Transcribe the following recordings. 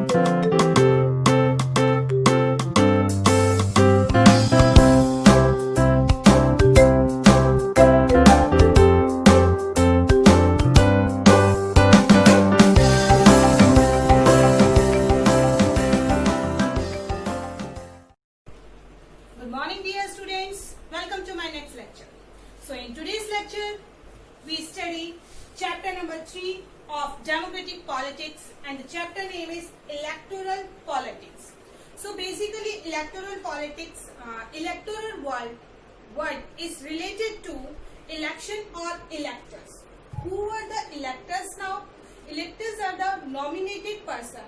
Good morning dear students, welcome to my next lecture. So in today's lecture, we study chapter number 3 of democratic politics and the chapter name is electoral politics. So basically electoral politics, electoral word is related to election or electors. Who are the electors now? Electors are the nominated person.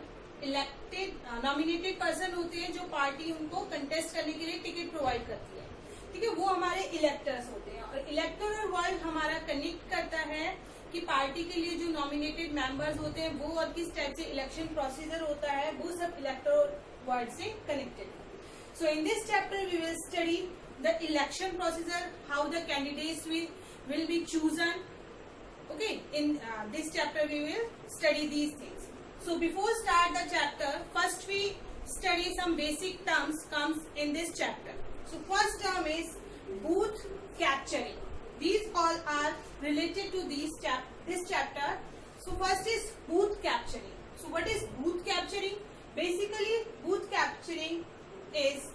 Nominated person होते हैं जो party उनको contest करने के लिए ticket provide करती है, ठीक है, वो हमारे इलेक्टर्स होते हैं। और इलेक्टोरल वर्ड हमारा कनेक्ट करता है कि पार्टी के लिए जो नॉमिनेटेड मेंबर्स होते हैं वो और किस टाइप से इलेक्शन प्रोसीजर होता है, वो सब इलेक्टोरल वर्ड से कनेक्टेड है। So in this chapter we will study the election procedure, how the candidates will be chosen. Okay, in this chapter we will study these things. So before start the chapter, first we study some basic terms comes in this chapter. So first term is booth capturing. These all are related to this chapter. So first is booth capturing. So what is booth capturing? Basically booth capturing is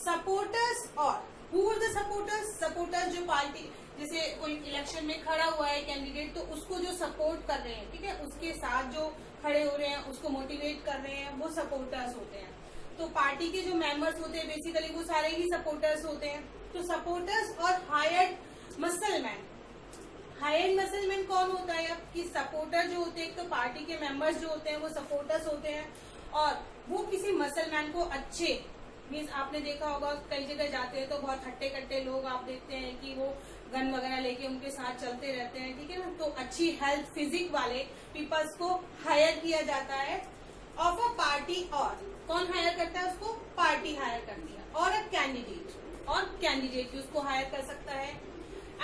supporters or who are the supporters? Supporters जो party जैसे कोई election में खड़ा हुआ है candidate, तो उसको जो सपोर्ट कर रहे हैं, ठीक है, उसके साथ जो खड़े हो रहे हैं, उसको मोटिवेट कर रहे हैं, वो सपोर्टर्स होते हैं। तो पार्टी के जो मेंबर्स होते हैं बेसिकली वो सारे ही सपोर्टर्स होते हैं। तो सपोर्टर्स और हायर्ड मसलमैन, हायर्ड मसलमैन कौन होता है? कि सपोर्टर जो होते हैं, तो पार्टी के मेंबर्स जो होते हैं वो सपोर्टर्स होते हैं और वो किसी मसलमैन को अच्छे मीन्स आपने देखा होगा कई जगह जाते हैं तो बहुत हट्टे कट्टे लोग आप देखते हैं कि वो गन वगैरह लेके उनके साथ चलते रहते हैं, ठीक है ना। तो अच्छी हेल्थ फिजिक वाले पीपल्स को हायर किया जाता है ऑफ अ पार्टी। और कौन हायर करता है उसको? पार्टी हायर करती है। और अ कैंडिडेट, और कैंडिडेट भी उसको हायर कर सकता है।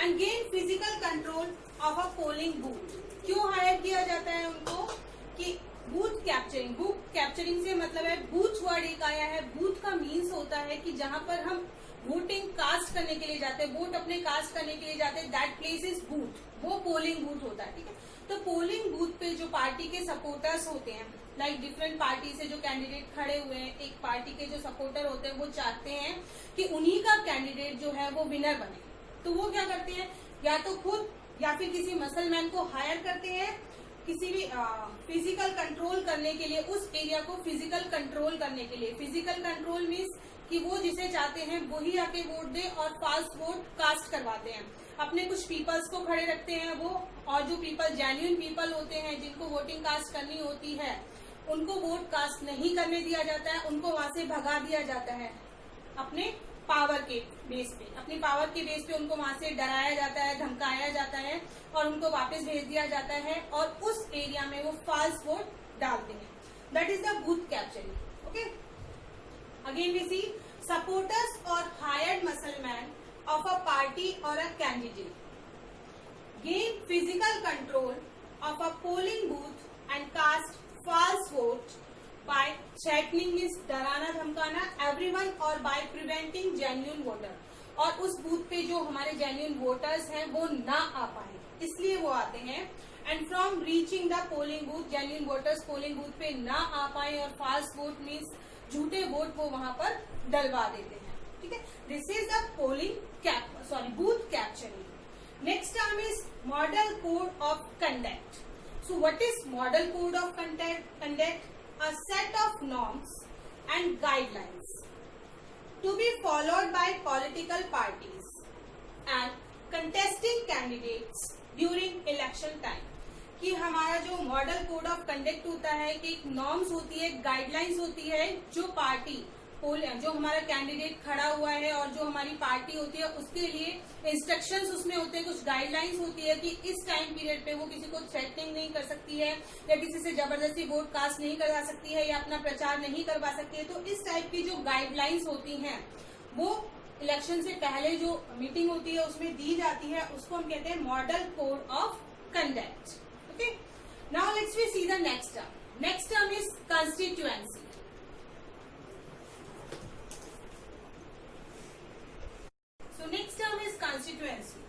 And gain physical control of a polling booth. क्यों हायर किया जाता है उनको? कि बूथ कैप्चरिंग, बूथ कैप्चरिंग से मतलब है बूथ वर्ड एक आया है। बूथ का मीन्स होता है कि जहां पर हम वोटिंग कास्ट करने के लिए जाते हैं, वोट अपने कास्ट करने के लिए जाते हैं, दैट प्लेस इज बूथ, वो पोलिंग बूथ होता है, ठीक है। तो पोलिंग बूथ पे जो पार्टी के सपोर्टर्स होते हैं, लाइक डिफरेंट पार्टी से जो कैंडिडेट खड़े हुए हैं, एक पार्टी के जो सपोर्टर होते हैं वो चाहते हैं कि उन्हीं का कैंडिडेट जो है वो विनर बने। तो वो क्या करते हैं, या तो खुद या फिर किसी मसलमैन को हायर करते हैं किसी भी फिजिकल कंट्रोल करने के लिए, उस एरिया को फिजिकल कंट्रोल करने के लिए। फिजिकल कंट्रोल मीन्स कि वो जिसे चाहते हैं वही आके वोट दे और फाल्स वोट कास्ट करवाते हैं। अपने कुछ पीपल्स को खड़े रखते हैं वो, और जो पीपल जेन्युइन पीपल होते हैं जिनको वोटिंग कास्ट करनी होती है उनको वोट कास्ट नहीं करने दिया जाता है, उनको वहां से भगा दिया जाता है अपने पावर के बेस पे। अपनी पावर के बेस पे उनको वहां से डराया जाता है, धमकाया जाता है और उनको वापस भेज दिया जाता है और उस एरिया में वो फाल्स वोट डालते हैं। That is the booth capturing. Okay, again we see supporters और hired muscleman of a party और a candidate gain physical control of a polling booth and cast false vote by threatening means डराना धमकाना everyone और by preventing genuine voter, और उस booth पे जो हमारे genuine voters हैं वो ना आ पाए इसलिए वो आते हैं। and from reaching the polling booth, genuine voters polling booth पे ना आ पाए और false vote means झूठे वोट वो वहां पर डलवा देते हैं, ठीक है। this is the booth capturing. next term is model code of conduct. so what is model code of conduct? A set of norms and guidelines to be followed by political parties and contesting candidates during election time. कि हमारा जो model code of conduct होता है कि एक norms होती है, guidelines होती है, जो पार्टी जो हमारा कैंडिडेट खड़ा हुआ है और जो हमारी पार्टी होती है उसके लिए इंस्ट्रक्शंस उसमें होते हैं, कुछ गाइडलाइंस होती है कि इस टाइम पीरियड पे वो किसी को थ्रेटनिंग नहीं कर सकती है या किसी से जबरदस्ती वोट कास्ट नहीं करवा सकती है या अपना प्रचार नहीं करवा सकती है। तो इस टाइप की जो गाइडलाइंस होती हैं वो इलेक्शन से पहले जो मीटिंग होती है उसमें दी जाती है, उसको हम कहते हैं model code of conduct. Okay, now let's we see the next term. Next term is constituency. So next term is constituency.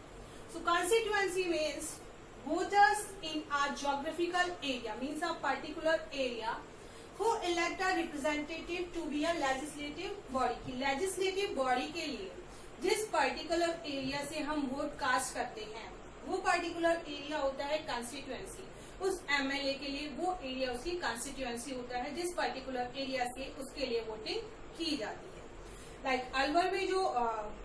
So constituency means voters in a geographical area, means a particular area, who elect a representative to be a legislative body. कि legislative body के लिए जिस particular area से हम vote cast करते हैं वो particular area होता है constituency. उस MLA के लिए वो एरिया उसकी कंस्टिट्यूएंसी होता है जिस पर्टिकुलर एरिया से उसके लिए वोटिंग की जाती है. लाइक अलवर में जो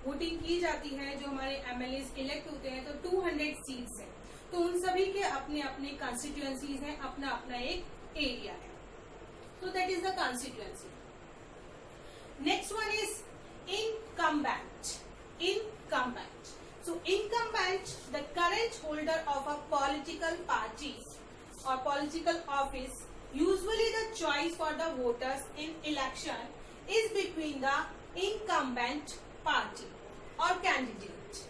वोटिंग की जाती है, जो हमारे MLAs इलेक्ट होते हैं, तो 200 सीट्स हैं, तो उन सभी के अपने अपने कंस्टिट्यूएंसीज हैं, अपना अपना एक एरिया है. तो that is the constituency. Next one is incumbent. Incumbent. So incumbent, the current holder of a political party or political office, usually the choice for the voters in election is between the incumbent party or candidate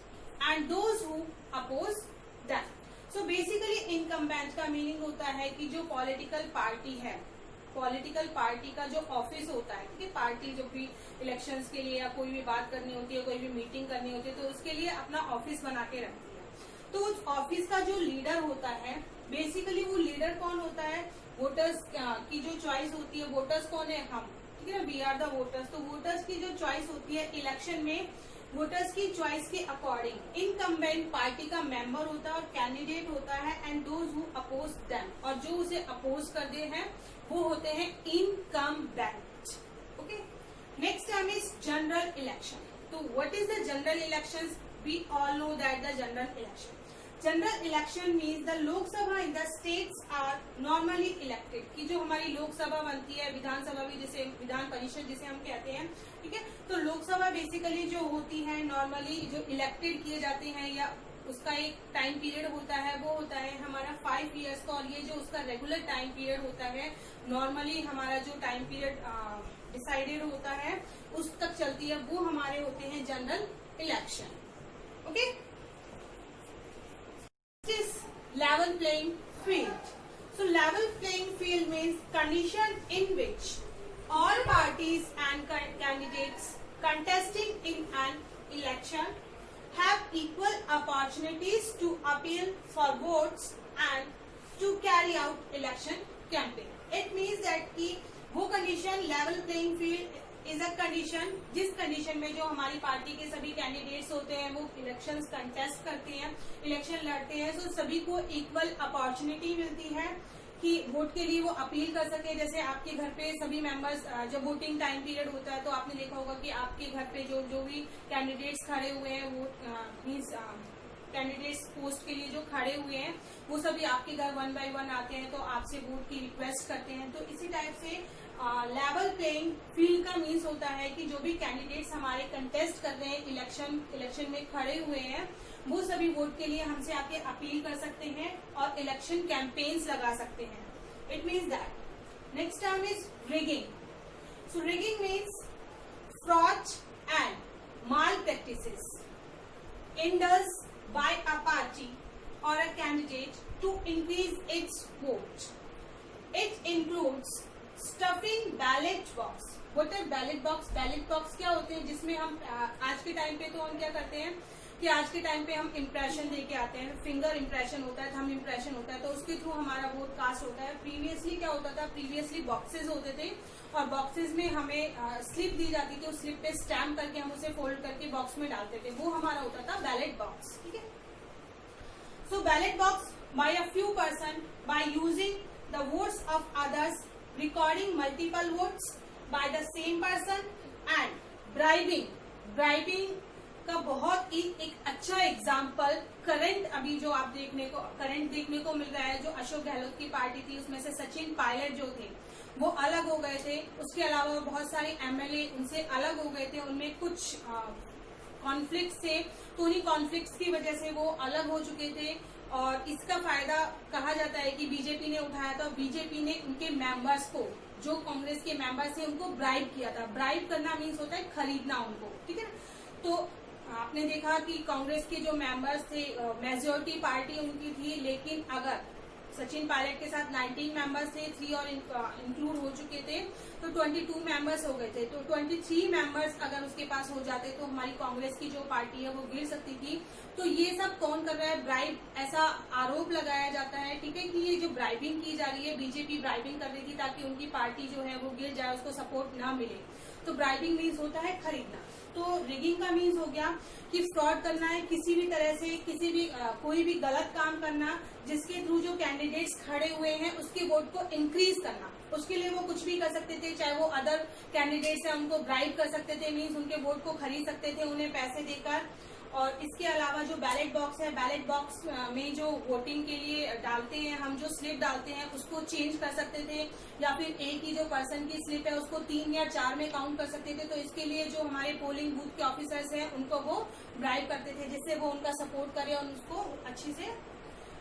and those who oppose them. So basically incumbent का meaning होता है कि जो political party है, political party का जो office होता है, ठीक है, पार्टी जो भी इलेक्शंस के लिए या कोई भी बात करनी होती है, कोई भी मीटिंग करनी होती है, तो उसके लिए अपना ऑफिस बना के रखती है. तो उस ऑफिस का जो लीडर होता है, बेसिकली वो लीडर कौन होता है, वोटर्स की जो चॉइस होती है, वोटर्स कौन है, हम, ठीक है ना, वी आर द वोटर्स. तो वोटर्स की जो चॉइस होती है इलेक्शन में, वोटर्स की चॉइस के अकॉर्डिंग इनकम्बेंट पार्टी का मेंबर होता है और कैंडिडेट होता है, and those who oppose them, और जो उसे अपोज करते हैं वो होते हैं incumbent. Okay. Next term is general election. तो what is the general election? We all know that the general election. General election means the Lok Sabha in the states are normally elected. की जो हमारी लोकसभा बनती है, विधानसभा भी जिसे विधान परिषद जिसे हम कहते हैं, ठीक है, तो लोकसभा बेसिकली जो होती है नॉर्मली जो इलेक्टेड किए जाते हैं या उसका एक टाइम पीरियड होता है, वो होता है हमारा 5 इयर्स का, और ये जो उसका रेगुलर टाइम पीरियड होता है, नॉर्मली हमारा जो टाइम पीरियड डिसाइडेड होता है उस तक चलती है, वो हमारे होते हैं general election. Okay. Is level playing field. So level playing field means condition in which all parties and candidates contesting in an election have equal opportunities to appeal for votes and to carry out election campaign. It means that कि वो condition level playing field is a condition जिस condition में जो हमारी party के सभी candidates होते हैं वो इलेक्शंस कंटेस्ट करते हैं, इलेक्शन लड़ते हैं, तो सभी को इक्वल अपॉर्चुनिटी मिलती है कि वोट के लिए वो अपील कर सके. जैसे आपके घर पे सभी मेंबर्स, जब वोटिंग टाइम पीरियड होता है तो आपने देखा होगा कि आपके घर पे जो भी कैंडिडेट्स खड़े हुए हैं, वो मीन्स कैंडिडेट्स पोस्ट के लिए जो खड़े हुए हैं, वो सभी आपके घर 1 बाय 1 आते हैं, तो आपसे वोट की रिक्वेस्ट करते हैं. तो इसी टाइप से लेवल प्लेइंग फील्ड का मीन्स होता है कि जो भी कैंडिडेट्स हमारे कंटेस्ट कर रहे हैं, इलेक्शन में खड़े हुए हैं, वो सभी वोट के लिए हमसे आके अपील कर सकते हैं और इलेक्शन कैंपेन्स लगा सकते हैं. It means that. Next term is rigging. So rigging means fraud and mall practices indulged by a party or a candidate to increase its vote. It includes stuffing ballot box. What is ballot box? Ballot box क्या होते हैं जिसमें हम आज के time पे तो हम क्या करते हैं कि आज के टाइम पे हम इम्प्रेशन दे के आते हैं, फिंगर इम्प्रेशन होता है, थंब इम्प्रेशन होता है, तो उसके थ्रू हमारा वोट कास्ट होता है. प्रीवियसली क्या होता था, प्रीवियसली बॉक्सेस होते थे और बॉक्सेस में हमें स्लिप दी जाती थी, उस स्लिप पे स्टैम्प करके हम उसे फोल्ड करके बॉक्स में डालते थे, वो हमारा होता था बैलेट बॉक्स. ठीक है. So ballot box by a few person by using the votes of others, recording multiple votes by the same person and bribing का बहुत ही एक अच्छा एग्जाम्पल करंट अभी जो आप देखने को मिल रहा है. जो अशोक गहलोत की पार्टी थी उसमें से सचिन पायलट जो थे वो अलग हो गए थे, उसके अलावा बहुत सारे एमएलए उनसे अलग हो गए थे, उनमें कुछ कॉन्फ्लिक्ट्स थे, तो उन्हीं कॉन्फ्लिक्ट्स की वजह से वो अलग हो चुके थे. और इसका फायदा कहा जाता है कि बीजेपी ने उठाया था. बीजेपी ने उनके मेंबर्स को, जो कांग्रेस के मेंबर्स थे, उनको ब्राइब किया था. ब्राइब करना मीन्स होता है खरीदना उनको. ठीक है. तो आपने देखा कि कांग्रेस के जो मेंबर्स थे, मेजोरिटी पार्टी उनकी थी, लेकिन अगर सचिन पायलट के साथ 19 मेंबर्स थे, 3 और इंक्लूड हो चुके थे, तो 22 मेंबर्स हो गए थे। तो 23 मेंबर्स अगर उसके पास हो जाते तो हमारी कांग्रेस की जो पार्टी है वो गिर सकती थी। तो ये सब कौन कर रहा है? ब्राइब, ऐसा आरोप लगाया जाता है, ठीक है, कि ये जो ब्राइबिंग की जा रही है, बीजेपी ब्राइबिंग कर रही थी ताकि उनकी पार्टी जो है वो गिर जाए, उसको सपोर्ट ना मिले। तो ब्राइबिंग मीन्स होता है खरीदना। तो रिगिंग का मीन्स हो गया कि फ्रॉड करना है, किसी भी तरह से किसी भी कोई भी गलत काम करना जिसके थ्रू जो कैंडिडेट्स खड़े हुए हैं उसके वोट को इंक्रीज करना। उसके लिए वो कुछ भी कर सकते थे, चाहे वो अदर कैंडिडेट्स है उनको ब्राइब कर सकते थे, मीन्स उनके वोट को खरीद सकते थे उन्हें पैसे देकर। और इसके अलावा जो बैलेट बॉक्स है, बैलेट बॉक्स में जो वोटिंग के लिए डालते हैं, हम जो स्लिप डालते हैं उसको चेंज कर सकते थे, या फिर एक ही जो पर्सन की स्लिप है उसको 3 या 4 में काउंट कर सकते थे। तो इसके लिए जो हमारे पोलिंग बूथ के ऑफिसर्स हैं उनको वो ब्राइब करते थे, जिससे वो उनका सपोर्ट करे और उसको अच्छी से,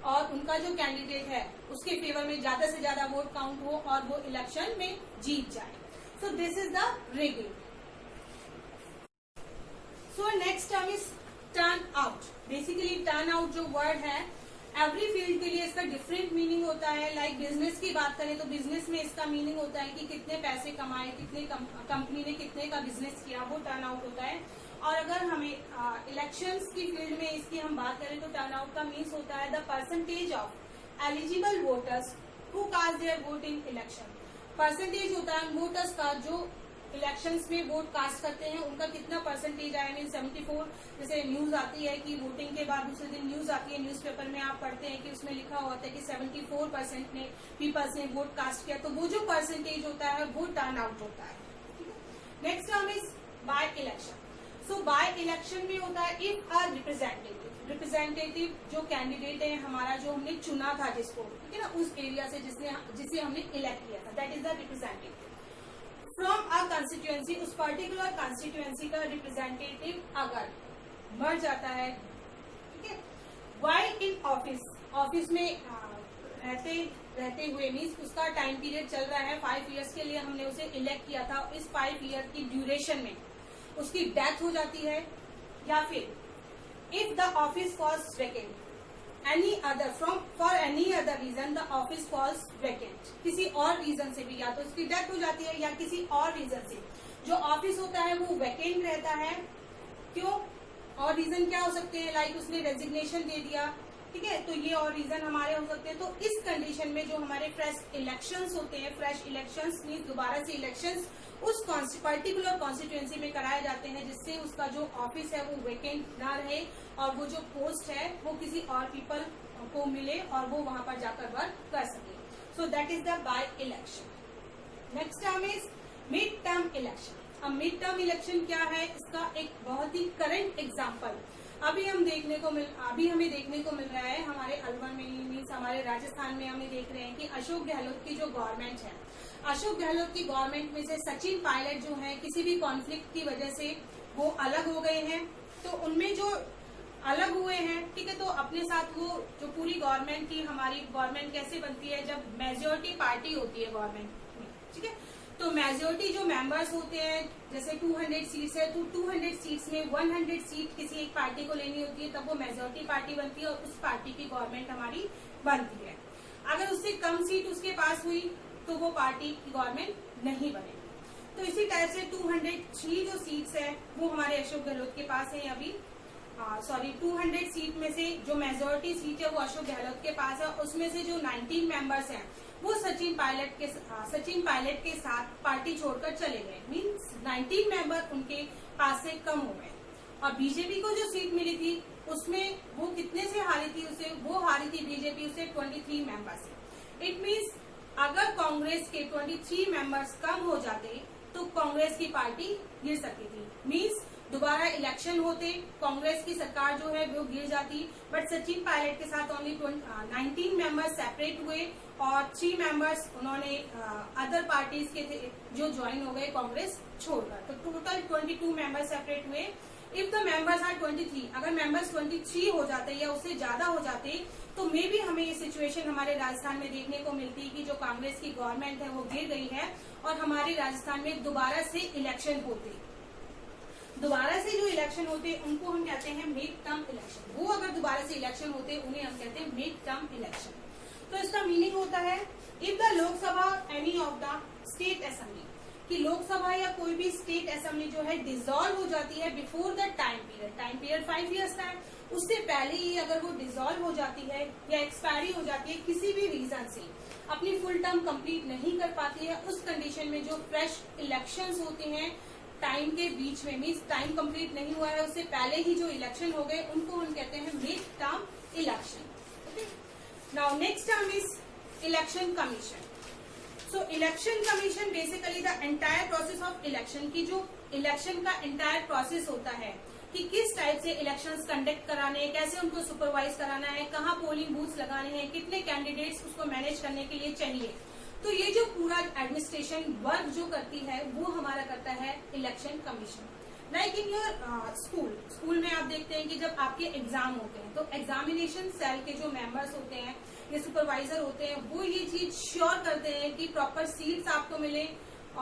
और उनका जो कैंडिडेट है उसके फेवर में ज्यादा से ज्यादा वोट काउंट हो और वो इलेक्शन में जीत जाए। So this is the rigging. So next term is turn out. Basically turn out जो वर्ड है, एवरी फील्ड के लिए इसका डिफरेंट मीनिंग होता है। लाइक बिजनेस की बात करें तो बिजनेस में इसका मीनिंग होता है कि कितने पैसे कमाए, कितने कंपनी ने कितने का बिजनेस किया, वो टर्न आउट होता है। और अगर हमें इलेक्शंस की फील्ड में इसकी हम बात करें तो टर्न आउट का मीन्स होता है the percentage of eligible voters who cast their vote in election. Percentage होता है वोटर्स का जो इलेक्शंस में वोट कास्ट करते हैं, उनका कितना परसेंटेज आया। मीन 74, जैसे न्यूज आती है कि वोटिंग के बाद दूसरे दिन न्यूज आती है, न्यूज़पेपर में आप पढ़ते हैं कि उसमें लिखा होता है कि 74% ने पीपल्स ने वोट कास्ट किया। तो वो जो परसेंटेज होता है वो टर्न आउट होता है। Next term is by election. So by election में होता है इफ अ रिप्रेजेंटेटिव जो कैंडिडेट है हमारा, जो हमने चुना था जिसको, ठीक है ना, उस एरिया से जिसे हमने इलेक्ट किया था, that is the representative from a constituency. उस पर्टिकुलर कंस्टिट्यूएंसी का रिप्रेजेंटेटिव अगर मर जाता है, ठीक है, वाइल इन ऑफिस में रहते हुए, मीन्स उसका टाइम पीरियड चल रहा है 5 ईयर्स के लिए, हमने उसे इलेक्ट किया था, इस 5 ईयर की ड्यूरेशन में उसकी डेथ हो जाती है, या फिर if the office falls vacant any other for any other reason the office falls vacant. किसी और रीजन से भी, या तो उसकी डेथ हो जाती है या किसी और रीजन से जो ऑफिस होता है वो वैकेंट रहता है। क्यों? और रीजन क्या हो सकते हैं? लाइक उसने रेजिग्नेशन दे दिया, ठीक है, तो ये और रीजन हमारे हो सकते हैं। तो इस कंडीशन में जो हमारे फ्रेश इलेक्शंस होते हैं, फ्रेश इलेक्शंस मीन दोबारा से इलेक्शंस उस पर्टिकुलर कॉन्स्टिट्यूएंसी में कराए जाते हैं, जिससे उसका जो ऑफिस है वो वेकेंट ना रहे और वो जो पोस्ट है वो किसी और पीपल को मिले और वो वहां पर जाकर वर्क कर सके। So that is the by election. Next term is mid term election. अब मिड टर्म इलेक्शन क्या है? इसका एक बहुत ही करंट एग्जाम्पल अभी हमें देखने को मिल रहा है हमारे अलवर में, मीन्स हमारे राजस्थान में हमें देख रहे हैं कि अशोक गहलोत की जो गवर्नमेंट है, अशोक गहलोत की गवर्नमेंट में से सचिन पायलट जो है किसी भी कॉन्फ्लिक्ट की वजह से वो अलग हो गए हैं। तो उनमें जो अलग हुए हैं, ठीक है, तो अपने साथ वो जो पूरी गवर्नमेंट की, हमारी गवर्नमेंट कैसे बनती है जब मेजोरिटी पार्टी होती है गवर्नमेंट में, ठीक है, तो मेजोरिटी जो मेंबर्स होते हैं, जैसे 200 सीट्स है तो 200 सीट्स में 100 सीट किसी एक पार्टी को लेनी होती है, तब वो मेजोरिटी पार्टी बनती है और उस पार्टी की गवर्नमेंट हमारी बनती है। अगर उससे कम सीट उसके पास हुई तो वो पार्टी की गवर्नमेंट नहीं बनेगी। तो इसी टाइप से 203 जो सीट्स है वो हमारे अशोक गहलोत के पास है अभी। 200 सीट में से जो मेजोरिटी सीट है वो अशोक गहलोत के पास है, उसमें से जो 19 मेंबर्स हैं वो सचिन पायलट के साथ पार्टी छोड़कर चले गए, मीन्स 19 मेंबर उनके पास से कम हो गए। और बीजेपी को जो सीट मिली थी उसमें वो कितने से हारी थी? वो हारी थी बीजेपी उसे 23 मेंबर से। इट मीन्स अगर कांग्रेस के 23 मेंबर्स कम हो जाते तो कांग्रेस की पार्टी गिर सकती थी, मीन्स दोबारा इलेक्शन होते, कांग्रेस की सरकार जो है वो गिर जाती। बट सचिन पायलट के साथ ओनली 19 मेंबर्स सेपरेट हुए और 3 मेंबर्स उन्होंने अदर पार्टीज के थे जो ज्वाइन हो गए कांग्रेस छोड़कर। तो टोटल 22 मेंबर्स सेपरेट हुए। इफ द मेंबर्स आर 23, अगर मेंबर्स 23 हो जाते या उससे ज्यादा हो जाते तो मे भी हमें ये सिचुएशन हमारे राजस्थान में देखने को मिलती कि जो कांग्रेस की गवर्नमेंट है वो गिर गई है और हमारे राजस्थान में दोबारा से इलेक्शन होते। दोबारा से जो इलेक्शन होते उनको हम कहते हैं मिड टर्म इलेक्शन। वो अगर दोबारा से इलेक्शन होते उन्हें हम कहते हैं मिड टर्म इलेक्शन। तो इसका मीनिंग होता है if the Lok Sabha any of the state assembly, कि लोकसभा या कोई भी स्टेट असेंबली जो है डिसॉल्व हो जाती है before the time period 5 years का है, उससे पहले ही अगर वो डिसॉल्व हो जाती है या एक्सपायरी हो जाती है किसी भी रीजन से, अपनी फुल टर्म कंप्लीट नहीं कर पाती है, उस कंडीशन में जो फ्रेश इलेक्शंस होते हैं टाइम के बीच में, मीन्स टाइम कंप्लीट नहीं हुआ है उससे पहले ही जो इलेक्शन हो गए उनको हम कहते हैं mid term election. Now next term is election commission. So election commission basically the entire process of election, की जो इलेक्शन का एंटायर प्रोसेस होता है कि किस टाइप से इलेक्शंस कंडक्ट कराने हैं, कैसे उनको सुपरवाइज कराना है, कहाँ पोलिंग बूथ्स लगाने हैं, कितने कैंडिडेट्स उसको मैनेज करने के लिए चाहिए, तो ये जो पूरा एडमिनिस्ट्रेशन वर्क जो करती है वो हमारा करता है election commission. Like in your school में आप देखते हैं कि जब आपके एग्जाम होते हैं तो एग्जामिनेशन सेल के जो मेंबर्स होते हैं या सुपरवाइजर होते हैं वो ये चीज श्योर करते हैं कि प्रॉपर सीट्स आपको मिले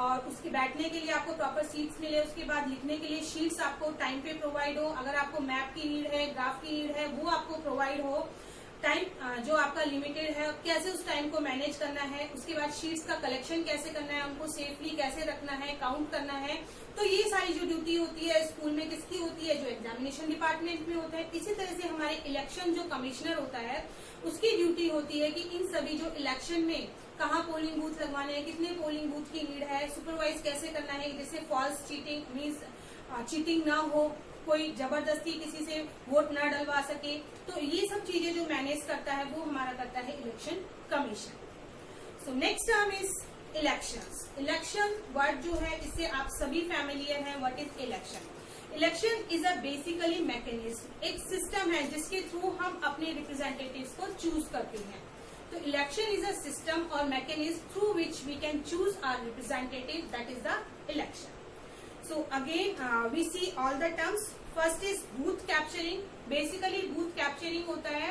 और उसके बैठने के लिए आपको प्रॉपर सीट्स मिले, उसके बाद लिखने के लिए शीट्स आपको टाइम पे प्रोवाइड हो, अगर आपको मैप की नीड है, ग्राफ की नीड है, वो आपको प्रोवाइड हो, टाइम जो आपका लिमिटेड है कैसे उस टाइम को मैनेज करना है, उसके बाद शीट्स का कलेक्शन कैसे करना है, उनको सेफली कैसे रखना है, काउंट करना है। तो ये सारी जो ड्यूटी होती है स्कूल में किसकी होती है, जो एग्जामिनेशन डिपार्टमेंट में होता है। इसी तरह से हमारे इलेक्शन जो कमिश्नर होता है उसकी ड्यूटी होती है कि इन सभी जो इलेक्शन में कहाँ पोलिंग बूथ लगवाने हैं, कितने पोलिंग बूथ की नीड है, सुपरवाइज कैसे करना है, जिससे फॉल्स चीटिंग मीन्स चीटिंग ना हो, कोई जबरदस्ती किसी से वोट ना डलवा सके। तो ये सब चीजें जो मैनेज करता है वो हमारा करता है election commission. So next term is elections. Election word जो है इससे आप सभी फैमिलियर हैं। What is election? Election is a basically mechanism, एक सिस्टम है जिसके थ्रू हम अपने रिप्रेजेंटेटिव्स को चूज करते हैं। तो इलेक्शन इज अ सिस्टम और mechanism through which we can choose our representative, that is the election. So again we see all the terms. First is booth capturing. Basically booth capturing होता है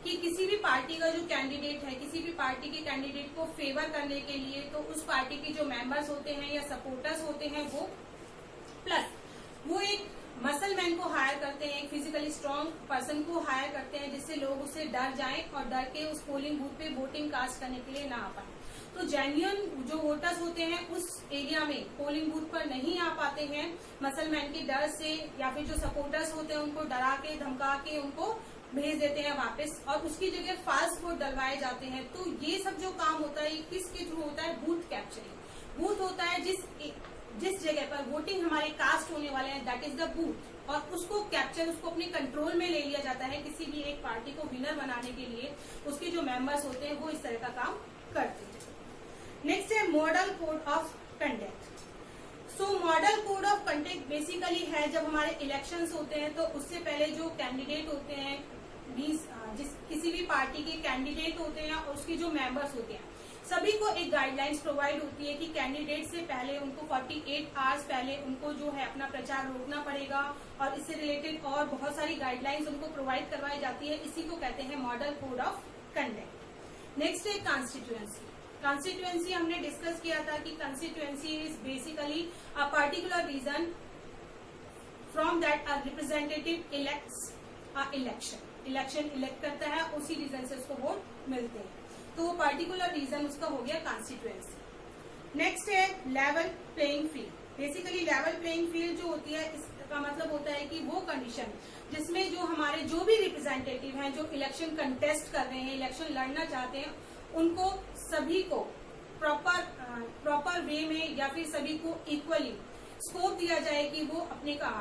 कि किसी भी party का जो candidate है, किसी भी पार्टी के कैंडिडेट को फेवर करने के लिए तो उस पार्टी के जो मेंबर्स होते हैं या सपोर्टर्स होते हैं वो प्लस वो एक मसल मैन को हायर करते हैं, एक फिजिकली स्ट्रांग पर्सन को हायर करते हैं जिससे लोग उससे डर जाएं और डर के उस पोलिंग बूथ पे वोटिंग कास्ट करने के लिए ना आ पाए। तो जेन्युइन जो वोटर्स होते हैं उस एरिया में पोलिंग बूथ पर नहीं आ पाते हैं मसल मैन के डर से, या फिर जो सपोर्टर्स होते हैं उनको डरा के धमका के उनको भेज देते हैं वापस और उसकी जगह फास्ट वोट डलवाए जाते हैं। तो ये सब जो काम होता है किसके थ्रू होता है? Booth capturing. बूथ होता है जिस जगह पर वोटिंग हमारे कास्ट होने वाले हैं, दैट इज द बूथ, और उसको कैप्चर, उसको अपने कंट्रोल में ले लिया जाता है। किसी भी एक पार्टी को विनर बनाने के लिए उसके जो मेंबर्स होते हैं वो इस तरह का काम करते हैं। नेक्स्ट है model code of conduct. So model code of conduct basically है जब हमारे इलेक्शंस होते हैं तो उससे पहले जो कैंडिडेट होते हैं, किसी भी पार्टी के कैंडिडेट होते हैं और उसके जो मेंबर्स होते हैं सभी को एक गाइडलाइंस प्रोवाइड होती है कि कैंडिडेट से पहले उनको 48 आवर्स पहले उनको जो है अपना प्रचार रोकना पड़ेगा और इससे रिलेटेड और बहुत सारी गाइडलाइंस उनको प्रोवाइड करवाई जाती है। इसी को कहते हैं model code of conduct. Next है कॉन्स्टिट्यूएंसी। कॉन्स्टिट्यूएंसी हमने डिस्कस किया था कि constituency is basically a particular region from that a representative elects a election elect करता है, उसी रीजन से उसको वोट मिलते हैं। तो वो पर्टिकुलर रीजन उसका हो गया कॉन्स्टिट्यूएंसी। नेक्स्ट है level playing field. Basically level playing field जो होती है इसका मतलब होता है कि वो कंडीशन जिसमें जो हमारे जो भी रिप्रेजेंटेटिव हैं जो इलेक्शन कंटेस्ट कर रहे हैं, इलेक्शन लड़ना चाहते हैं, उनको सभी को प्रॉपर वे में या फिर सभी को इक्वली स्कोप दिया जाए कि वो अपने का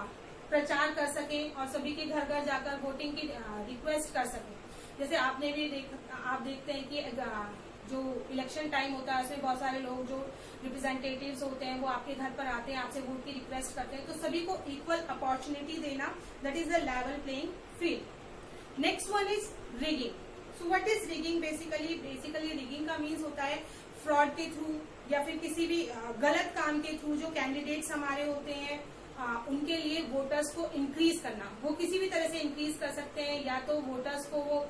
प्रचार कर सके और सभी के घर घर जाकर वोटिंग की रिक्वेस्ट कर सके। जैसे आपने भी आप देखते हैं कि जो इलेक्शन टाइम होता है उसमें बहुत सारे लोग जो रिप्रेजेंटेटिव्स होते हैं वो आपके घर पर आते हैं, आपसे वोट की रिक्वेस्ट करते हैं। तो सभी को इक्वल अपॉर्चुनिटी देना, that is the level playing field. Next one is rigging. So what is rigging? Basically rigging का मीन्स होता है फ्रॉड के थ्रू या फिर किसी भी गलत काम के थ्रू जो कैंडिडेट्स हमारे होते हैं उनके लिए वोटर्स को इंक्रीज करना। वो किसी भी तरह से इंक्रीज कर सकते हैं, या तो वोटर्स को वो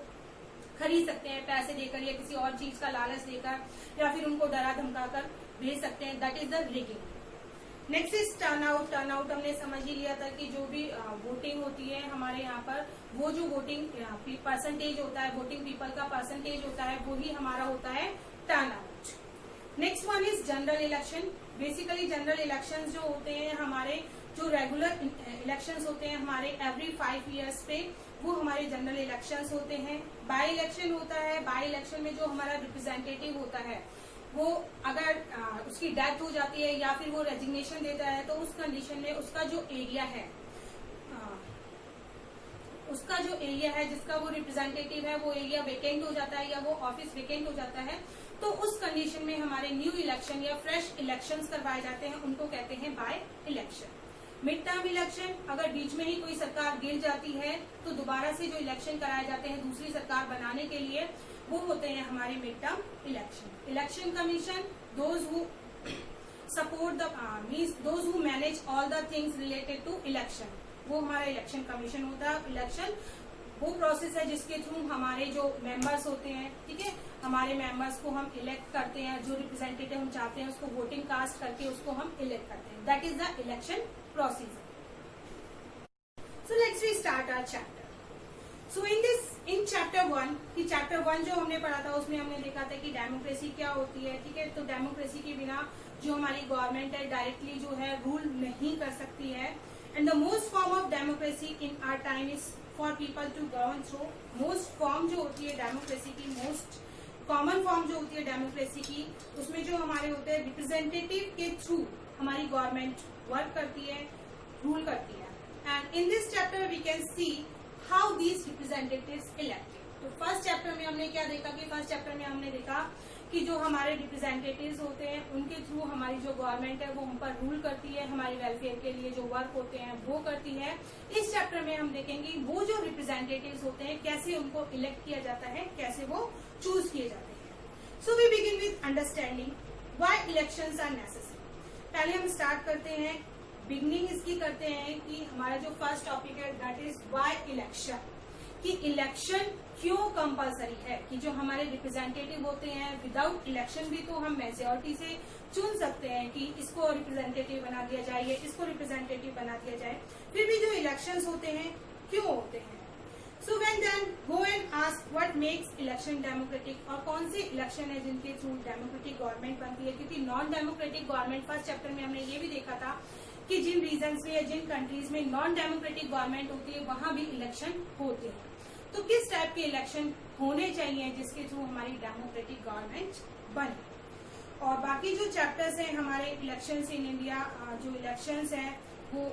खरीद सकते हैं पैसे देकर या किसी और चीज का लालच देकर, या फिर उनको डरा धमका कर भेज सकते हैं, that is the rigging. Next is turnout. Turnout हमने समझ ही लिया था कि जो भी वोटिंग होती है हमारे यहाँ पर, वो जो वोटिंग परसेंटेज होता है, वोटिंग पीपल का परसेंटेज होता है, वो ही हमारा होता है turnout. Next one is general election. Basically general election जो होते हैं हमारे, जो रेगुलर इलेक्शंस होते हैं हमारे एवरी 5 ईयर्स पे, वो हमारे जनरल इलेक्शंस होते हैं। बाय इलेक्शन होता है, बाय इलेक्शन में जो हमारा रिप्रेजेंटेटिव होता है वो अगर उसकी डेथ हो जाती है या फिर वो रेजिग्नेशन देता है, तो उस कंडीशन में उसका जो एरिया है, उसका जो एरिया है जिसका वो रिप्रेजेंटेटिव है, वो एरिया वेकेंट हो जाता है या वो ऑफिस वेकेंट हो जाता है, तो उस कंडीशन में हमारे न्यू इलेक्शन या फ्रेश इलेक्शंस करवाए जाते हैं, उनको कहते हैं by election. Mid term election, अगर बीच में ही कोई सरकार गिर जाती है तो दोबारा से जो इलेक्शन कराए जाते हैं दूसरी सरकार बनाने के लिए, वो होते हैं हमारे mid term election. Election commission, those who support the means those who manage all the things related to election, वो हमारा इलेक्शन कमीशन होता है। इलेक्शन वो प्रोसेस है जिसके थ्रू हमारे जो मेंबर्स होते हैं, ठीक है, हमारे मेंबर्स को हम इलेक्ट करते हैं, जो रिप्रेजेंटेटिव हम चाहते हैं उसको वोटिंग कास्ट करके उसको हम इलेक्ट करते हैं। That is the election procedure. So let's we start our chapter. So in chapter 1, कि चैप्टर 1 जो हमने पढ़ा था उसमें हमने देखा था कि डेमोक्रेसी क्या होती है, ठीक है। तो डेमोक्रेसी के बिना जो हमारी गवर्नमेंट है डायरेक्टली जो है रूल नहीं कर सकती है। And the most form of democracy in our time is for people to govern through. Most form जो होती है डेमोक्रेसी की, मोस्ट कॉमन फॉर्म जो होती है डेमोक्रेसी की, उसमें जो हमारे होते हैं रिप्रेजेंटेटिव के थ्रू हमारी गवर्नमेंट वर्क करती है, रूल करती है। And in this chapter we can see how these representatives elected. तो फर्स्ट चैप्टर में हमने क्या देखा कि फर्स्ट चैप्टर में हमने देखा कि जो हमारे रिप्रेजेंटेटिव्स होते हैं उनके थ्रू हमारी जो गवर्नमेंट है वो हम पर रूल करती है, हमारी वेलफेयर के लिए जो वर्क होते हैं वो करती है। इस चैप्टर में हम देखेंगे वो जो रिप्रेजेंटेटिव्स होते हैं कैसे उनको इलेक्ट किया जाता है, कैसे वो चूज किए जाते हैं। So we begin with understanding why elections are necessary. पहले हम स्टार्ट करते हैं, बिगनिंग इसकी करते हैं कि हमारा जो फर्स्ट टॉपिक है दैट इज व्हाई इलेक्शन, कि इलेक्शन क्यों कंपलसरी है, कि जो हमारे रिप्रेजेंटेटिव होते हैं विदाउट इलेक्शन भी तो हम मेजोरिटी से चुन सकते हैं कि इसको रिप्रेजेंटेटिव बना दिया जाए या इसको रिप्रेजेंटेटिव बना दिया जाए, फिर भी जो इलेक्शंस होते हैं क्यों होते हैं। So when then go and ask what makes election democratic, और कौन से इलेक्शन है जिनके थ्रू डेमोक्रेटिक गवर्नमेंट बनती है, क्योंकि non democratic government first chapter में हमने ये भी देखा था कि जिन रीजन्स में या जिन कंट्रीज में नॉन डेमोक्रेटिक गवर्नमेंट होती है वहां भी इलेक्शन होते हैं। तो किस टाइप के इलेक्शन होने चाहिए जिसके थ्रू हमारी डेमोक्रेटिक गवर्नमेंट बने। और बाकी जो चैप्टर्स हैं हमारे इलेक्शंस इन इंडिया, जो इलेक्शंस हैं वो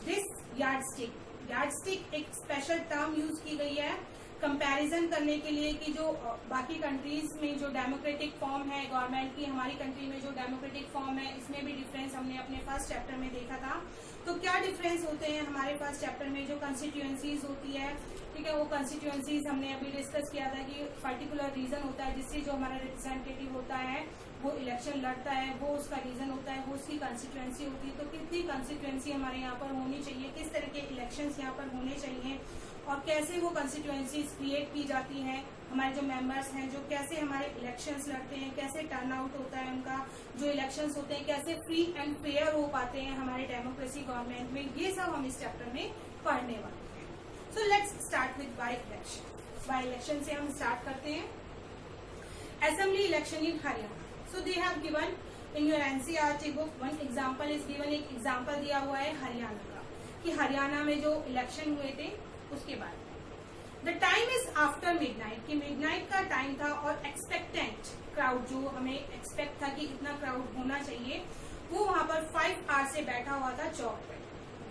दिस यार्डस्टिक एक स्पेशल टर्म यूज की गई है कंपैरिजन करने के लिए कि जो बाकी कंट्रीज में जो डेमोक्रेटिक फॉर्म है गवर्नमेंट की, हमारी कंट्री में जो डेमोक्रेटिक फॉर्म है, इसमें भी डिफरेंस हमने अपने फर्स्ट चैप्टर में देखा था। तो क्या डिफरेंस होते हैं हमारे फर्स्ट चैप्टर में, जो कंस्टिट्यूएंसीज होती है, ठीक है, वो कंस्टिट्यूएंसीज हमने अभी डिस्कस किया था कि पर्टिकुलर रीजन होता है जिससे जो हमारा रिप्रेजेंटेटिव होता है वो इलेक्शन लड़ता है, वो उसका रीजन होता है, वो उसकी कंस्टिट्यूएंसी होती है। तो कितनी कंस्टिट्यूएंसी हमारे यहाँ पर होनी चाहिए, किस तरह के इलेक्शंस यहाँ पर होने चाहिए और कैसे वो कंस्टिट्यूएंसीज क्रिएट की जाती हैं, हमारे जो मेंबर्स हैं जो कैसे हमारे इलेक्शंस लड़ते हैं, कैसे टर्नआउट होता है उनका, जो इलेक्शंस होते हैं कैसे फ्री एंड फेयर हो पाते हैं हमारे डेमोक्रेसी गवर्नमेंट में, ये सब हम इस चैप्टर में पढ़ने वाले हैं। So let's start with by election. By election से हम स्टार्ट करते हैं। Assembly election in Haryana. So they have given in your NCERT book one example is given, एक एग्जाम्पल दिया हुआ है हरियाणा का कि हरियाणा में जो इलेक्शन हुए थे उसके बाद the time is after midnight, कि मिडनाइट का टाइम था और एक्सपेक्टेंट क्राउड, जो हमें एक्सपेक्ट था कि इतना क्राउड होना चाहिए, वो वहां पर 5 आवर्स से बैठा हुआ था चौक पे,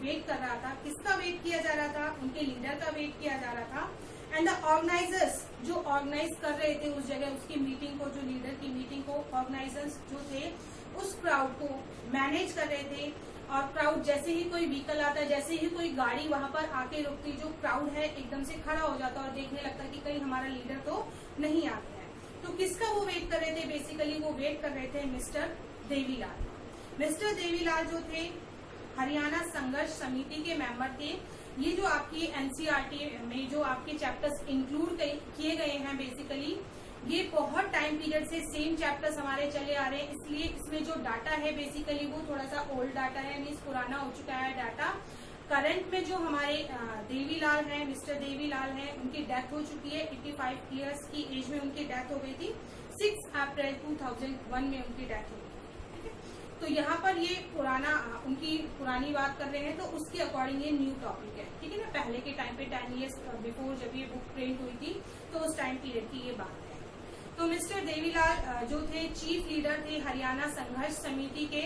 वेट कर रहा था। किसका वेट किया जा रहा था? उनके लीडर का वेट किया जा रहा था। एंड द ऑर्गेनाइजर्स जो ऑर्गेनाइज कर रहे थे उस जगह उसकी मीटिंग को, जो लीडर की मीटिंग को ऑर्गेनाइजर्स जो थे उस क्राउड को मैनेज कर रहे थे। और क्राउड जैसे ही कोई व्हीकल आता है, जैसे ही कोई गाड़ी वहां पर आके रुकती, जो क्राउड है एकदम से खड़ा हो जाता और देखने लगता कि कहीं हमारा लीडर तो नहीं आ गया है। तो किसका वो वेट कर रहे थे? बेसिकली वो वेट कर रहे थे मिस्टर देवीलाल। मिस्टर देवीलाल जो थे हरियाणा संघर्ष समिति के मेंबर थे। ये जो आपकी एनसीईआरटी में जो आपके चैप्टर्स इंक्लूड किए गए हैं बेसिकली ये बहुत टाइम पीरियड से सेम चैप्टर्स हमारे चले आ रहे हैं, इसलिए इसमें जो डाटा है बेसिकली वो थोड़ा सा ओल्ड डाटा है, मीन्स पुराना हो चुका है डाटा। करंट में जो हमारे देवीलाल हैं, मिस्टर देवीलाल हैं, उनकी डेथ हो चुकी है। 85 ईयर्स की एज में उनकी डेथ हो गई थी। 6 अप्रैल 2001 में उनकी डेथ हो गई। ठीक है, तो यहाँ पर ये उनकी पुरानी बात कर रहे हैं, तो उसके अकॉर्डिंग ये न्यू टॉपिक है। ठीक है ना, पहले के टाइम पे 10 ईयर्स बिफोर जब ये बुक प्रिंट हुई थी, तो उस टाइम पीरियड की ये बात है। तो मिस्टर देवीलाल जो थे चीफ लीडर थे हरियाणा संघर्ष समिति के,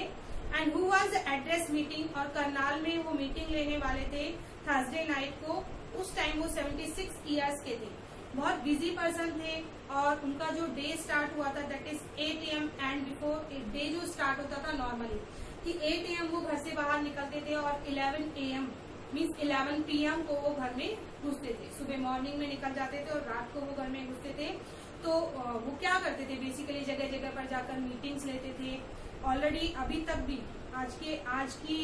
and who was address meeting, और करनाल में वो मीटिंग लेने वाले थे थर्सडे नाइट को। उस टाइम वो 76 ईयर्स के थे, बहुत बिजी पर्सन थे, और उनका जो डे स्टार्ट हुआ था that is 8 AM, and before day जो स्टार्ट होता था नॉर्मली कि 8 AM वो घर से बाहर निकलते थे, और 11 AM मीन्स 11 PM को वो घर में घुसते थे। सुबह मॉर्निंग में निकल जाते थे और रात को वो घर में घुसते थे। तो वो क्या करते थे, बेसिकली जगह जगह पर जाकर मीटिंग्स लेते थे। ऑलरेडी अभी तक भी आज की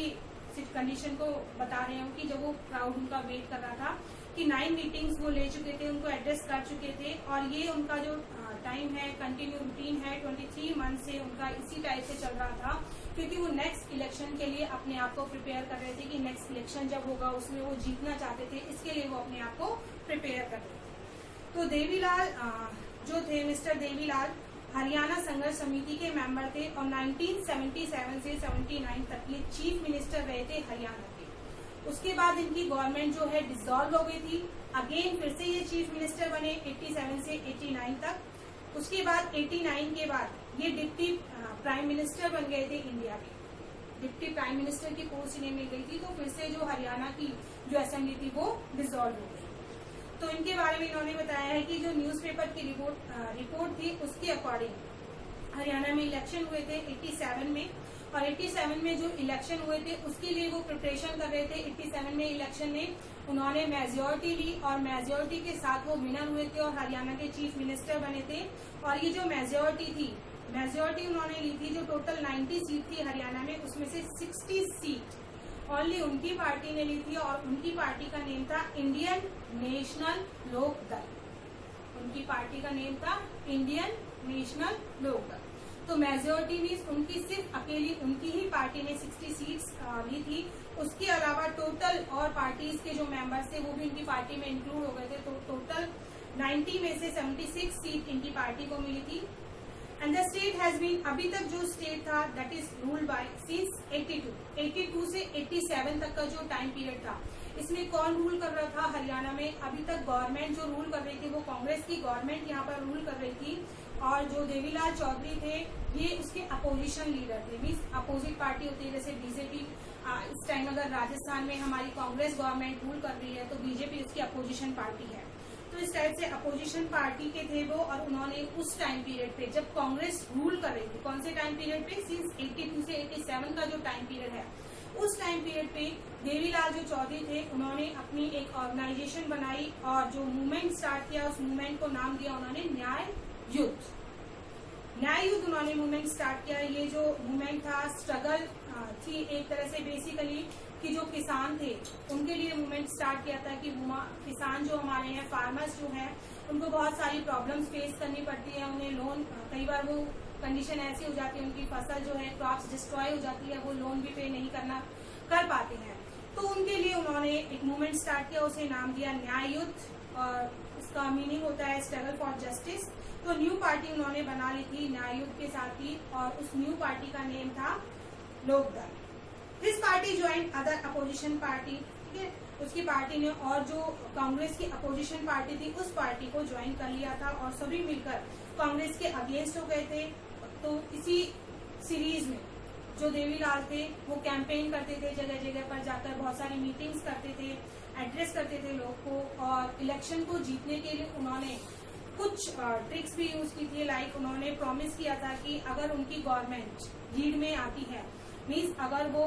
कंडीशन को बता रहे हूँ कि जब वो क्राउड उनका वेट कर रहा था कि 9 मीटिंग्स वो ले चुके थे, उनको एड्रेस कर चुके थे, और ये उनका जो टाइम है, कंटिन्यू रूटीन है, 23 मंथ से उनका इसी टाइप से चल रहा था, क्योंकि वो नेक्स्ट इलेक्शन के लिए अपने आप को प्रिपेयर कर रहे थे कि नेक्स्ट इलेक्शन जब होगा उसमें वो जीतना चाहते थे, इसके लिए वो अपने आप को प्रिपेयर कर रहे थे। तो देवीलाल जो थे, मिस्टर देवीलाल हरियाणा संघर्ष समिति के मेंबर थे, और 1977 से 79 तक ये चीफ मिनिस्टर रहे थे हरियाणा के। उसके बाद इनकी गवर्नमेंट जो है डिसॉल्व हो गई थी। अगेन फिर से ये चीफ मिनिस्टर बने 87 से 89 तक। उसके बाद 89 के बाद ये डिप्टी प्राइम मिनिस्टर बन गए थे इंडिया के। डिप्टी प्राइम मिनिस्टर की पोस्ट इन्हें मिल गई थी, तो फिर से जो हरियाणा की जो असेंबली थी वो डिसॉल्व हो गई। तो इनके बारे में इन्होंने बताया है कि जो न्यूज़पेपर की रिपोर्ट थी उसके अकॉर्डिंग हरियाणा में इलेक्शन हुए थे 87 में, और 87 में जो इलेक्शन हुए थे उसके लिए वो प्रिपरेशन कर रहे थे। 87 में इलेक्शन में उन्होंने मेजोरिटी ली, और मेजोरिटी के साथ वो विनर हुए थे और हरियाणा के चीफ मिनिस्टर बने थे। और ये जो मेजोरिटी उन्होंने ली थी, जो टोटल 90 सीट थी हरियाणा में, उसमें से 60 सीट ओनली उनकी पार्टी ने ली थी, और उनकी पार्टी का नेम था इंडियन नेशनल लोक दल। उनकी पार्टी का नेम था इंडियन नेशनल लोक दल। तो मेजोरिटी मीन्स उनकी सिर्फ अकेली उनकी ही पार्टी ने 60 सीट्स ली थी। उसके अलावा टोटल और पार्टीज के जो मेंबर्स थे वो भी उनकी पार्टी में इंक्लूड हो गए थे। तो टोटल 90 में से 76 सीट इनकी पार्टी को मिली थी। And the state has been, अभी तक जो स्टेट था that is ruled by since 82 से 87 तक का जो टाइम पीरियड था, इसमें कौन रूल कर रहा था हरियाणा में? अभी तक गवर्नमेंट जो रूल कर रही थी वो कांग्रेस की गवर्नमेंट यहाँ पर रूल कर रही थी, और जो देवीलाल चौधरी थे ये उसके अपोजिशन लीडर थे। मीन्स अपोजिट पार्टी होती है, जैसे बीजेपी इस टाइम अगर राजस्थान में हमारी कांग्रेस गवर्नमेंट रूल कर रही है तो बीजेपी उसकी अपोजिशन पार्टी है। तो इस टाइप से अपोजिशन पार्टी के थे वो, और उन्होंने उस टाइम पीरियड पे जब कांग्रेस रूल कर रही थी, कौन से टाइम पीरियड पे? सिंस 82 से 87 का जो टाइम पीरियड है, उस टाइम पीरियड पे देवीलाल जो चौधरी थे उन्होंने अपनी एक ऑर्गेनाइजेशन बनाई और जो मूवमेंट स्टार्ट किया, उस मूवमेंट को नाम दिया उन्होंने न्याय युद्ध उन्होंने मूवमेंट स्टार्ट किया। ये जो मूवमेंट था, स्ट्रगल थी एक तरह से बेसिकली, कि जो किसान थे उनके लिए मूवमेंट स्टार्ट किया था कि किसान जो हमारे हैं, फार्मर्स जो हैं, उनको बहुत सारी प्रॉब्लम्स फेस करनी पड़ती है। उन्हें लोन, कई बार वो कंडीशन ऐसी हो जाती है, उनकी फसल जो है, क्रॉप्स डिस्ट्रॉय हो जाती है, वो लोन भी पे नहीं कर पाते हैं। तो उनके लिए उन्होंने एक मूवमेंट स्टार्ट किया, उसे नाम दिया न्याय युद्ध, और इसका मीनिंग होता है स्ट्रगल फॉर जस्टिस। तो न्यू पार्टी उन्होंने बना ली थी न्याय युद्ध के साथ ही, और उस न्यू पार्टी का नेम था Lok Dal. This party join other opposition party, ठीक है, उसकी पार्टी ने और जो कांग्रेस की अपोजिशन पार्टी थी उस पार्टी को ज्वाइन कर लिया था, और सभी मिलकर कांग्रेस के अगेंस्ट हो गए थे। तो इसी सीरीज में जो देवीलाल थे वो कैंपेन करते थे, जगह जगह पर जाकर बहुत सारी मीटिंग्स करते थे, एड्रेस करते थे लोग को, और इलेक्शन को जीतने के लिए उन्होंने कुछ ट्रिक्स भी यूज की थी। लाइक उन्होंने प्रॉमिस किया था कि अगर उनकी गवर्नमेंट लीड में आती है, मीन्स अगर वो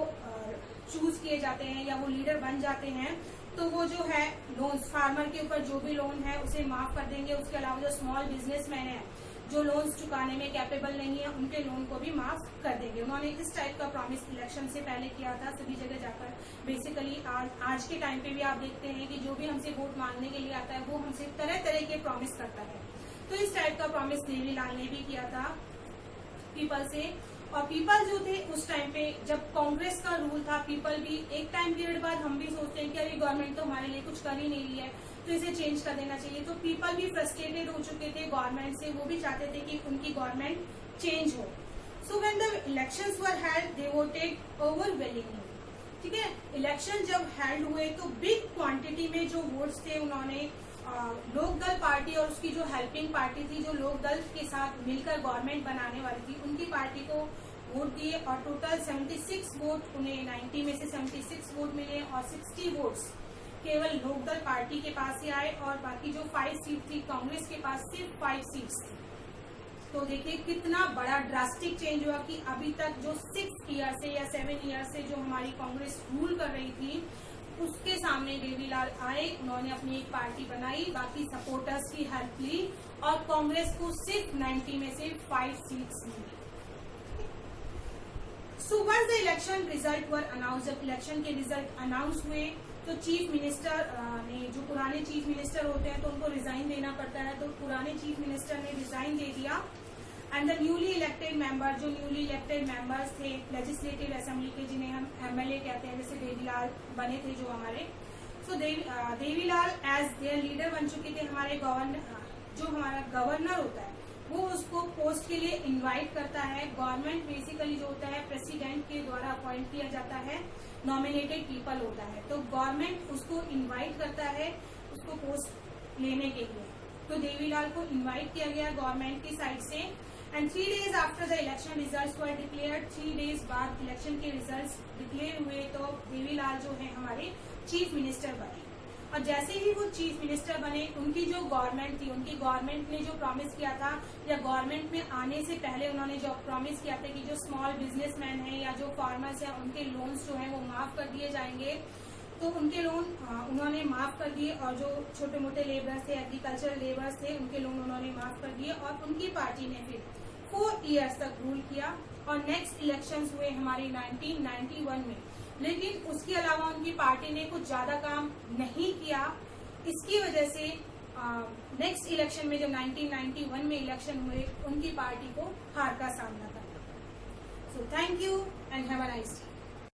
चूज किए जाते हैं या वो लीडर बन जाते हैं, तो वो जो है लोन्स, फार्मर के ऊपर जो भी लोन है उसे माफ कर देंगे। उसके अलावा जो स्मॉल बिजनेसमैन है जो लोन्स चुकाने में कैपेबल नहीं है, उनके लोन को भी माफ कर देंगे। उन्होंने इस टाइप का प्रॉमिस इलेक्शन से पहले किया था सभी जगह जाकर। बेसिकली आज के टाइम पे भी आप देखते हैं कि जो भी हमसे वोट मांगने के लिए आता है वो हमसे तरह तरह के प्रॉमिस करता है। तो इस टाइप का प्रॉमिस देवीलाल ने भी किया था पीपल से। और पीपल जो थे उस टाइम पे जब कांग्रेस का रूल था, पीपल भी एक टाइम पीरियड बाद हम भी सोचते हैं कि अरे गवर्नमेंट तो हमारे लिए कुछ कर ही नहीं रही है, तो इसे चेंज कर देना चाहिए। तो पीपल भी फ्रस्ट्रेटेड हो चुके थे गवर्नमेंट से, वो भी चाहते थे कि उनकी गवर्नमेंट चेंज हो। So when the elections were held they voted overwhelmingly. ठीक है, इलेक्शन जब हेल्ड हुए तो बिग क्वांटिटी में जो वोट्स थे उन्होंने लोक दल पार्टी और उसकी जो हेल्पिंग पार्टी थी, जो लोक दल के साथ मिलकर गवर्नमेंट बनाने वाली थी, उनकी पार्टी को वोट दिए और टोटल 76 वोट उन्हें 90 में से 76 वोट मिले और 60 वोट्स केवल लोकदल पार्टी के पास ही आए और बाकी जो 5 सीट थी कांग्रेस के पास सिर्फ 5 सीट्स थी। तो देखिए कितना बड़ा ड्रास्टिक चेंज हुआ कि अभी तक जो 6 ईयर से या 7 ईयर से जो हमारी कांग्रेस रूल कर रही थी उसके सामने देवीलाल आए, उन्होंने अपनी एक पार्टी बनाई, बाकी सपोर्टर्स की हेल्प ली और कांग्रेस को सिर्फ 90 में से 5 सीट्स मिली। So once the election result were announced, जब इलेक्शन के रिजल्ट अनाउंस हुए तो चीफ मिनिस्टर ने, जो पुराने चीफ मिनिस्टर होते हैं तो उनको रिजाइन देना पड़ता है, तो पुराने चीफ मिनिस्टर ने रिजाइन दे दिया and the newly elected member, जो न्यूली इलेक्टेड मेंबर्स थे लेजिस्लेटिव असेंबली के, जिन्हें हम एमएलए कहते हैं, जैसे देवीलाल बने थे जो हमारे, सो देवीलाल एज देयर लीडर बन चुके थे। हमारे गवर्नर, जो हमारा गवर्नर होता है वो उसको पोस्ट के लिए इनवाइट करता है। गवर्नमेंट बेसिकली जो होता है प्रेसिडेंट के द्वारा अपॉइंट किया जाता है, नॉमिनेटेड पीपल होता है, तो गवर्नमेंट उसको इनवाइट करता है उसको पोस्ट लेने के लिए। तो देवीलाल को इनवाइट किया गया गवर्नमेंट की साइड से and 3 days after the election results were declared, 3 days बाद इलेक्शन के रिजल्ट्स डिक्लेयर हुए तो देवीलाल जो है हमारे चीफ मिनिस्टर बने। और जैसे ही वो चीफ मिनिस्टर बने, उनकी जो गवर्नमेंट थी, उनकी गवर्नमेंट ने जो प्रॉमिस किया था या गवर्नमेंट में आने से पहले उन्होंने जो प्रॉमिस किया था कि जो स्मॉल बिजनेसमैन हैं या जो फार्मर्स हैं उनके लोन्स जो हैं वो माफ कर दिए जाएंगे, तो उनके लोन उन्होंने माफ कर दिए और जो छोटे मोटे लेबर्स थे, एग्रीकल्चरल लेबर्स थे, उनके लोन उन्होंने माफ कर दिए और उनकी पार्टी ने फिर 4 years तक रूल किया। और नेक्स्ट इलेक्शंस हुए हमारी 1991 में, लेकिन उसके अलावा उनकी पार्टी ने कुछ ज्यादा काम नहीं किया। इसकी वजह से नेक्स्ट इलेक्शन में जब 1991 में इलेक्शन हुए, उनकी पार्टी को हार का सामना करना पड़ा। So thank you and have a nice day.